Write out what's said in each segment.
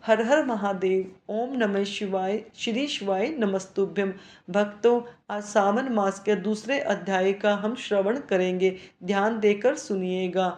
हर हर महादेव। ओम नमः शिवाय। श्री शिवाय नमस्तुभ्यम। भक्तों, आज सावन मास के दूसरे अध्याय का हम श्रवण करेंगे। ध्यान देकर सुनिएगा।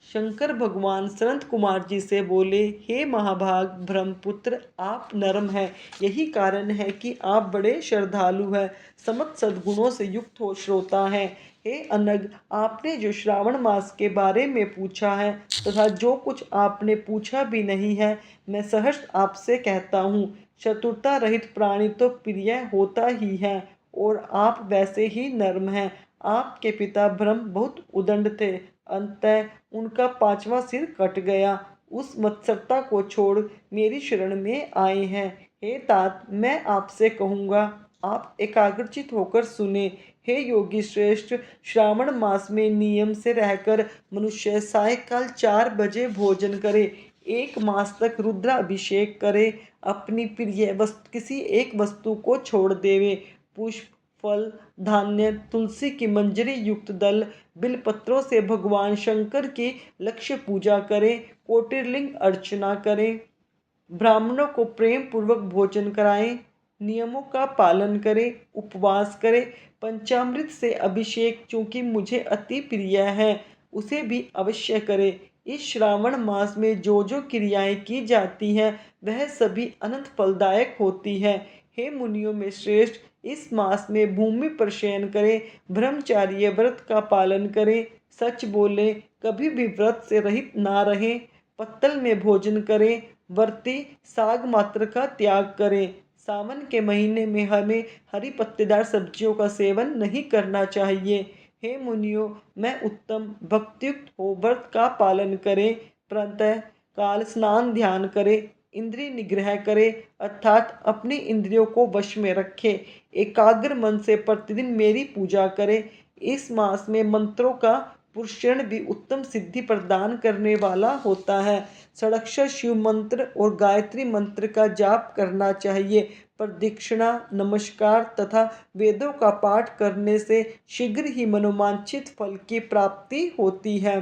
शंकर भगवान संत कुमार जी से बोले, हे महाभाग ब्रह्मपुत्र, आप नरम हैं। यही कारण है कि आप बड़े श्रद्धालु हैं, समस्त सद्गुणों से युक्त हो श्रोता हैं। हे अनग, आपने जो श्रावण मास के बारे में पूछा है तथा जो कुछ आपने पूछा भी नहीं है, मैं सहर्ष आपसे कहता हूँ। चतुरता रहित प्राणी तो प्रिय होता ही है, और आप वैसे ही नर्म हैं। आपके पिता ब्रह्म बहुत उदंड थे, अंततः उनका पांचवा सिर कट गया। उस मत्सरता को छोड़ मेरी शरण में आए हैं। हे तात, मैं आपसे कहूँगा, आप एकाग्रचित होकर सुने। हे योगी श्रेष्ठ, श्रावण मास में नियम से रहकर मनुष्य सायकाल 4 बजे भोजन करे, 1 मास तक रुद्राभिषेक करे, अपनी प्रिय वस्तु किसी एक वस्तु को छोड़ देवे, पुष्प, फल, धान्य, तुलसी की मंजरी युक्त दल, बिलपत्रों से भगवान शंकर की लक्ष्य पूजा करे, कोटिर्लिंग अर्चना करे, ब्राह्मणों को प्रेम पूर्वक भोजन कराएं, नियमों का पालन करें, उपवास करें, पंचामृत से अभिषेक चूंकि मुझे अति प्रिय है उसे भी अवश्य करें। इस श्रावण मास में जो जो क्रियाएं की जाती हैं वह सभी अनंत फलदायक होती है। हे मुनियों में श्रेष्ठ, इस मास में भूमि पर शयन करें, ब्रह्मचार्य व्रत का पालन करें, सच बोलें, कभी भी व्रत से रहित ना रहें, पत्तल में भोजन करें, व्रती साग मात्र का त्याग करें। सावन के महीने में हमें हरी पत्तेदार सब्जियों का सेवन नहीं करना चाहिए। हे मुनियों, मैं उत्तम भक्तियुक्त हो व्रत का पालन करें, प्रातः काल स्नान ध्यान करें, इंद्रिय निग्रह करें अर्थात अपनी इंद्रियों को वश में रखें, एकाग्र मन से प्रतिदिन मेरी पूजा करें। इस मास में मंत्रों का पुरुषण भी उत्तम सिद्धि प्रदान करने वाला होता है। षडाक्षर शिव मंत्र और गायत्री मंत्र का जाप करना चाहिए। प्रदक्षिणा, नमस्कार तथा वेदों का पाठ करने से शीघ्र ही मनोवांछित फल की प्राप्ति होती है।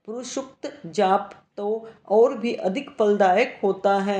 पुरुषोक्त जाप तो और भी अधिक फलदायक होता है।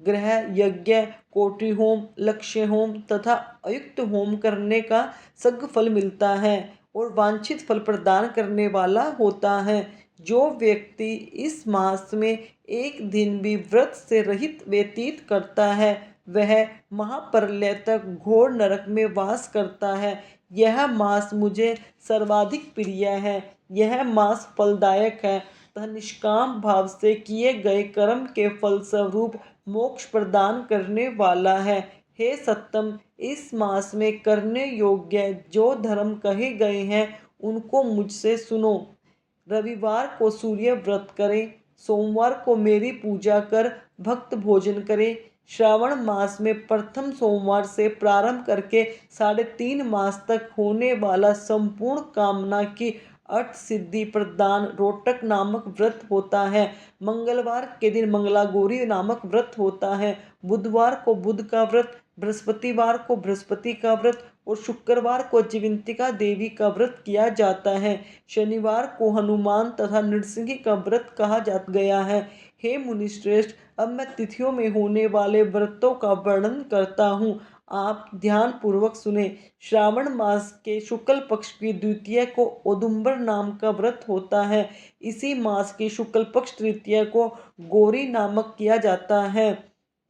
ग्रह यज्ञ, कोटि होम, लक्ष्य होम तथा अयुक्त होम करने का सद्फल मिलता है और वांछित फल प्रदान करने वाला होता है। जो व्यक्ति इस मास में एक दिन भी व्रत से रहित व्यतीत करता है वह महाप्रलय तक घोर नरक में वास करता है। यह मास मुझे सर्वाधिक प्रिय है। यह मास फलदायक है तथा निष्काम भाव से किए गए कर्म के फलस्वरूप मोक्ष प्रदान करने वाला है। हे सत्तम, इस मास में करने योग्य जो धर्म कहे गए हैं उनको मुझसे सुनो। रविवार को सूर्य व्रत करें, सोमवार को मेरी पूजा कर भक्त भोजन करें। श्रावण मास में प्रथम सोमवार से प्रारंभ करके 3.5 मास तक होने वाला संपूर्ण कामना की अर्थ सिद्धि प्रदान रोटक नामक व्रत होता है। मंगलवार के दिन मंगलागौरी नामक व्रत होता है। बुधवार को बुध का व्रत, बृहस्पतिवार को बृहस्पति का व्रत और शुक्रवार को जीवंतिका देवी का व्रत किया जाता है। शनिवार को हनुमान तथा नृसिंह का व्रत कहा जा गया है। हे मुनिश्रेष्ठ, अब मैं तिथियों में होने वाले व्रतों का वर्णन करता हूँ, आप ध्यान पूर्वक सुने। श्रावण मास के शुक्ल पक्ष की द्वितीया को औदुंबर नाम का व्रत होता है। इसी मास की शुक्ल पक्ष तृतीया को गौरी नामक किया जाता है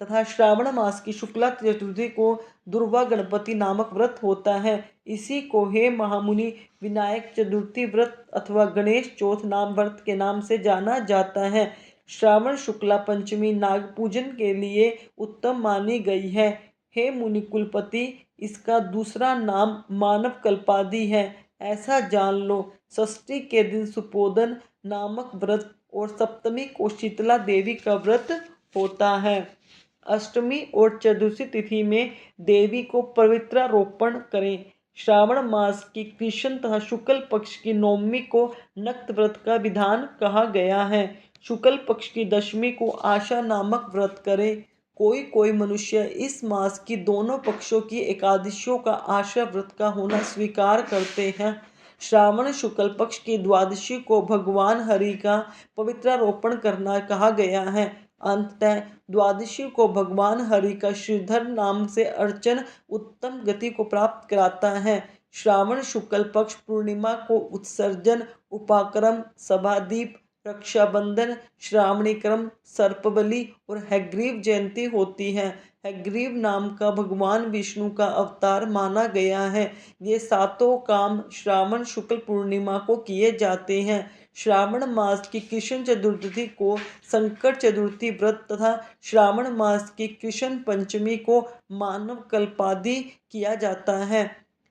तथा श्रावण मास की शुक्ला चतुर्थी को दुर्वा गणपति नामक व्रत होता है। इसी को हे महामुनि विनायक चतुर्थी व्रत अथवा गणेश चौथ नाम व्रत के नाम से जाना जाता है। श्रावण शुक्ला पंचमी नाग पूजन के लिए उत्तम मानी गई है। हे मुनि कुलपति, इसका दूसरा नाम मानव कल्पादि है, ऐसा जान लो। षष्ठी के दिन सुपोदन नामक व्रत और सप्तमी को शीतला देवी का व्रत होता है। अष्टमी और चतुर्थी तिथि में देवी को पवित्रारोपण करें। श्रावण मास की कृष्ण तथा शुक्ल पक्ष की नवमी को नक्त व्रत का विधान कहा गया है। शुक्ल पक्ष की दशमी को आशा नामक व्रत करें। कोई कोई मनुष्य इस मास की दोनों पक्षों की एकादशियों का आशा व्रत का होना स्वीकार करते हैं। श्रावण शुक्ल पक्ष की द्वादशी को भगवान हरि का पवित्रारोपण करना कहा गया है। अंततः द्वादशी को भगवान हरि का श्रीधर नाम से अर्चन उत्तम गति को प्राप्त कराता है। श्रावण शुक्ल पक्ष पूर्णिमा को उत्सर्जन, उपाकर्म, सभादीप, रक्षाबंधन, श्रावणी क्रम, सर्पबलि और हैग्रीव जयंती होती है। हैग्रीव नाम का भगवान विष्णु का अवतार माना गया है। ये सातों काम श्रावण शुक्ल पूर्णिमा को किए जाते हैं। श्रावण मास की कृष्ण चतुर्थी को संकट चतुर्थी व्रत तथा श्रावण मास की कृष्ण पंचमी को मानव कल्पादि किया जाता है।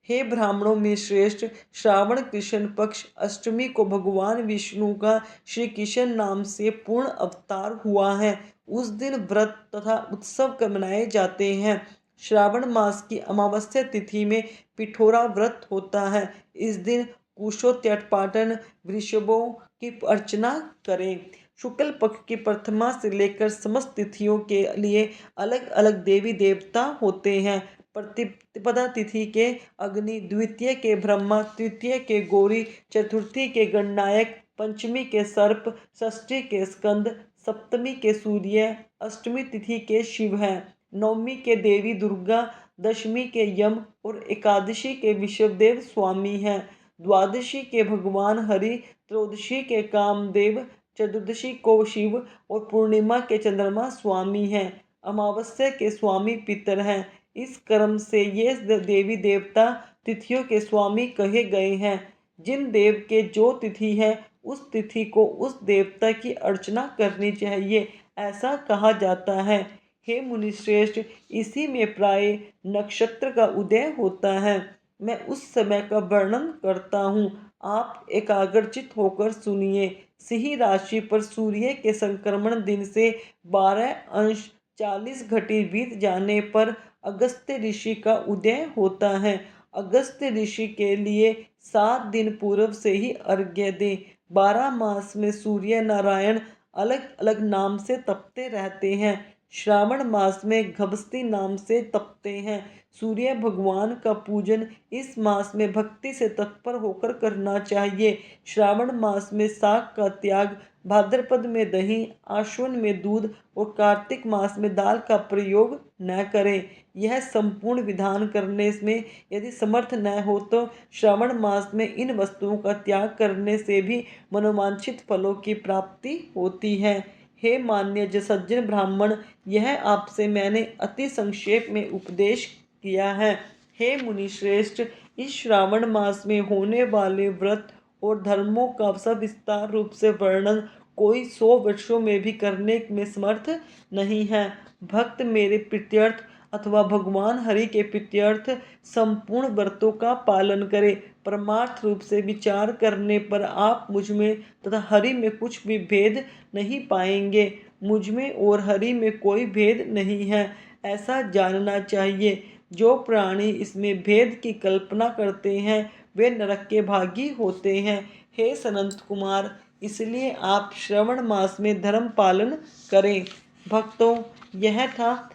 हे ब्राह्मणों में श्रेष्ठ, श्रावण कृष्ण पक्ष अष्टमी को भगवान विष्णु का श्री कृष्ण नाम से पूर्ण अवतार हुआ है। उस दिन व्रत तथा उत्सव मनाए जाते हैं। श्रावण मास की अमावस्या तिथि में पिठोरा व्रत होता है। इस दिन कुशोत्पाटन वृषभों की अर्चना करें। शुक्ल पक्ष की प्रथमा से लेकर समस्त तिथियों के लिए अलग अलग देवी देवता होते हैं। प्रतिपदा तिथि के अग्नि, द्वितीय के ब्रह्मा, तृतीय के गौरी, चतुर्थी के गणनायक, पंचमी के सर्प, षष्ठी के स्कंद, सप्तमी के सूर्य, अष्टमी तिथि के शिव हैं, नवमी के देवी दुर्गा, दशमी के यम और एकादशी के विश्वदेव स्वामी हैं। द्वादशी के भगवान हरि, त्रयोदशी के कामदेव, चतुर्दशी को शिव और पूर्णिमा के चंद्रमा स्वामी हैं। अमावस्या के स्वामी पितर हैं। इस क्रम से ये देवी देवता तिथियों के स्वामी कहे गए हैं। जिन देव के जो तिथि है उस तिथि को उस देवता की अर्चना करनी चाहिए, ऐसा कहा जाता है। हे मुनिश्रेष्ठ, इसी में प्राय नक्षत्र का उदय होता है। मैं उस समय का वर्णन करता हूँ, आप एकाग्रचित होकर सुनिए। सिंह राशि पर सूर्य के संक्रमण दिन से 12 अंश 40 घटी बीत जाने पर अगस्त्य ऋषि का उदय होता है। अगस्त्य ऋषि के लिए 7 दिन पूर्व से ही अर्घ्य दें। 12 मास में सूर्य नारायण अलग अलग नाम से तपते रहते हैं। श्रावण मास में घबस्ती नाम से तपते हैं। सूर्य भगवान का पूजन इस मास में भक्ति से तत्पर होकर करना चाहिए। श्रावण मास में शाक का त्याग, भाद्रपद में दही, आश्विन में दूध और कार्तिक मास में दाल का प्रयोग न करें। यह संपूर्ण विधान करने में यदि समर्थ न हो तो श्रावण मास में इन वस्तुओं का त्याग करने से भी मनोवांछित फलों की प्राप्ति होती है। हे मान्य सज्जन ब्राह्मण, यह आपसे मैंने अति संक्षेप में उपदेश किया है। हे मुनिश्रेष्ठ, इस श्रावण मास में होने वाले व्रत और धर्मों का सविस्तार रूप से वर्णन कोई 100 वर्षों में भी करने में समर्थ नहीं है। भक्त मेरे प्रीत्यर्थ अथवा भगवान हरि के प्रीत्यर्थ संपूर्ण व्रतों का पालन करें। परमार्थ रूप से विचार करने पर आप मुझ में तथा हरि में कुछ भी भेद नहीं पाएंगे। मुझ में और हरि में कोई भेद नहीं है, ऐसा जानना चाहिए। जो प्राणी इसमें भेद की कल्पना करते हैं वे नरक के भागी होते हैं। हे सनंत कुमार, इसलिए आप श्रवण मास में धर्म पालन करें। भक्तों, यह था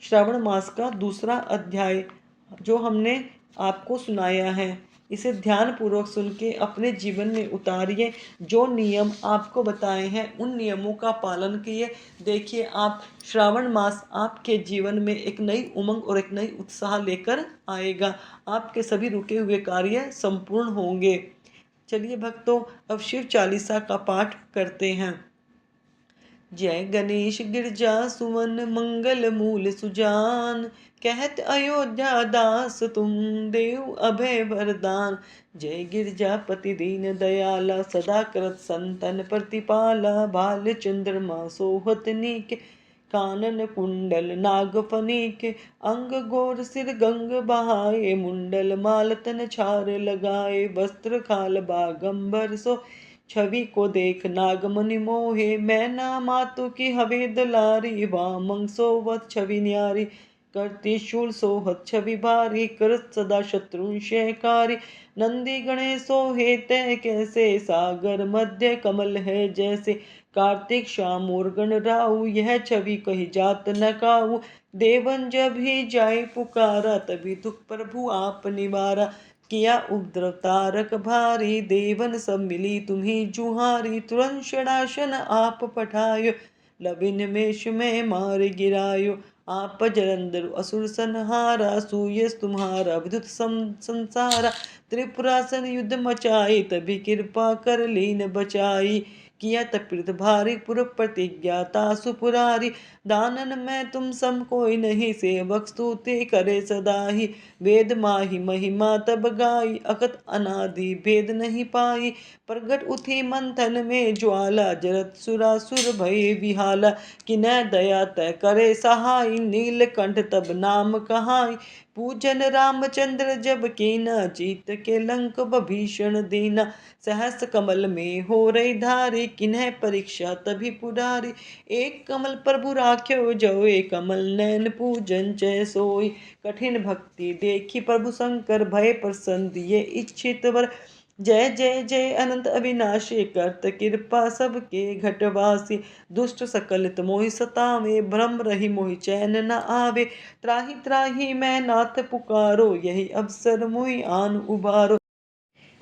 श्रावण मास का दूसरा अध्याय जो हमने आपको सुनाया है। इसे ध्यानपूर्वक सुन के अपने जीवन में उतारिए। जो नियम आपको बताए हैं उन नियमों का पालन किए। देखिए, आप श्रावण मास आपके जीवन में एक नई उमंग और एक नई उत्साह लेकर आएगा। आपके सभी रुके हुए कार्य संपूर्ण होंगे। चलिए भक्तों, अब शिव चालीसा का पाठ करते हैं। जय गणेश गिरजा सुवन मंगल मूल सुजान, कहत अयोध्या दास तुम देव अभय वरदान। जय गिरजापति दीन दयाला, सदा करत संतन प्रतिपाला। बाल चंद्रमा सोहत नीके, कानन कुंडल नाग फनीके। अंग गोर सिर गंग बहाए, मुंडल माल तन छार लगाए। वस्त्र खाल बागंबर सो, छवि को देख नागमणि मोहे। मैना मातु की हवे दलारी, वामंग सोवत छवि न्यारी। करती शूल सोहत छवि भारी, करत सदा शत्रु शयकारी। नंदी गणेश सोहे तय कैसे, सागर मध्य कमल है जैसे। कार्तिक श्याम और गण राहु, यह छवि कही जात न काहू। देवन जब ही जाय पुकारा, तभी दुख प्रभु आप निवारा। किया उपद्रव तारक भारी, देवन सब मिली तुम्ही जुहारी। तुरंत षडासन आप पठायो, लविन मेष में मार गिरायो। आप जलंधर असुर संहारा, सूयस तुम्हारा विद्युत संसारा। त्रिपुरासन युद्ध मचाई, तभी कृपा कर लीन बचाई। किया तपित भारी पुर प्रतिज्ञा तासु पुरारी। दानन में तुम सम कोई नहीं, सेवक स्तुति करे सदा ही। वेद माही महिमा तब गाई, अकत अनादि भेद नहीं पाई। प्रगट उठी मंथन में ज्वाला, जरत सुरासुर भय विहाला। किन्है दया तय करे सहाय, नीलकंठ तब नाम कहाई। पूजन रामचंद्र जब कीना, जीत के लंक भीषण दीना। सहस कमल में हो रही धारी, किन्है परीक्षा तभी पुरारी। एक कमल प्रभु राख्यो जोए, कमल नैन पूजन जय सोई। कठिन भक्ति देखी प्रभु शंकर, भय प्रसन्न दिए इच्छित वर। जय जय जय अनंत अविनाशी, करत कृपा सबके घटवासी। दुष्ट सकलित मोहि सतावे, भ्रम रही मोहि चैन न आवे। त्राहि त्राहि मैं नाथ पुकारो, यही अवसर मोहि आन उबारो।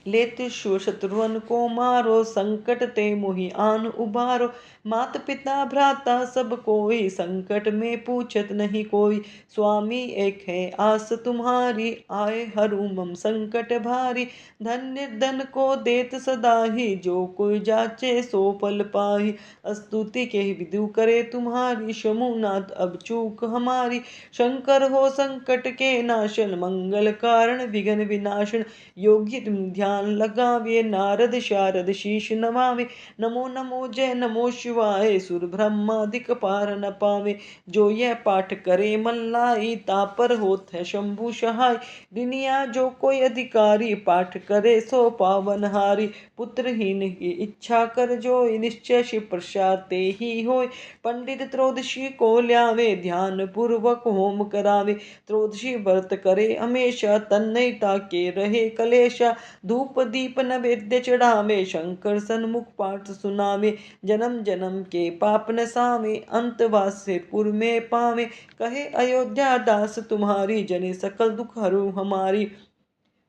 लेते शूर शत्रुअन को मारो, संकट ते मोहि आन उबारो। मात पिता भ्राता सब कोई, संकट में पूछत नहीं कोई। स्वामी एक है आस तुम्हारी, आए हरू मम संकट भारी। धन निर्धन को देत सदा ही, जो कोई जाचे सो फल पाही। स्तुति के विदु करे तुम्हारी, शमुनाथ अब चूक हमारी। शंकर हो संकट के नाशन, मंगल कारण विघ्न विनाशन। योगी तुम ध्यान लगावे, नारद शारद शीश नवावे। नमो नमो जय नमो शिवाय, सुर ब्रह्मादिक पार न पावे। जो यह पाठ करे मन लाई, तापर होत है शंभु सहाय। दुनिया जो कोई अधिकारी, पाठ करे सो पावन हारी। पुत्रहीन की इच्छा कर जोई, निश्चय शिव प्रसाद ते ही होय। पंडित त्रयोदशी को ल्यावे, ध्यान पूर्वक होम करावे। त्रयोदशी व्रत करे हमेशा, तन्मयता के रहे कलेशा। धूप दीप नैवेद्य चढ़ावे, शंकर सन्मुख पाठ सुनावे। जन्म जन्म के पाप नसावे, अंतवासुर में पावे। कहे अयोध्या दास तुम्हारी, जने सकल दुख हरु हमारी।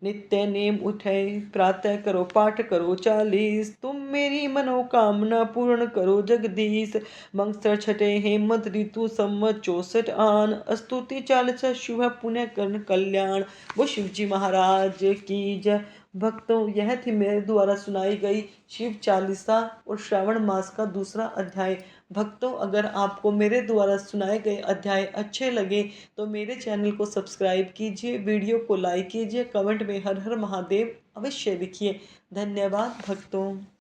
नित्य नेम उठे प्रातः करो पाठ करो 40, तुम मेरी मनोकामना पूर्ण करो जगदीश। मंगसर छठे हेमंत ऋतु संवत 64 आन, स्तुति 40 शुभ पुण्य कर्ण कल्याण। वो शिव जी महाराज की जय। भक्तों, यह थी मेरे द्वारा सुनाई गई शिव चालीसा और श्रावण मास का दूसरा अध्याय। भक्तों, अगर आपको मेरे द्वारा सुनाए गए अध्याय अच्छे लगे तो मेरे चैनल को सब्सक्राइब कीजिए, वीडियो को लाइक कीजिए, कमेंट में हर हर महादेव अवश्य लिखिए। धन्यवाद भक्तों।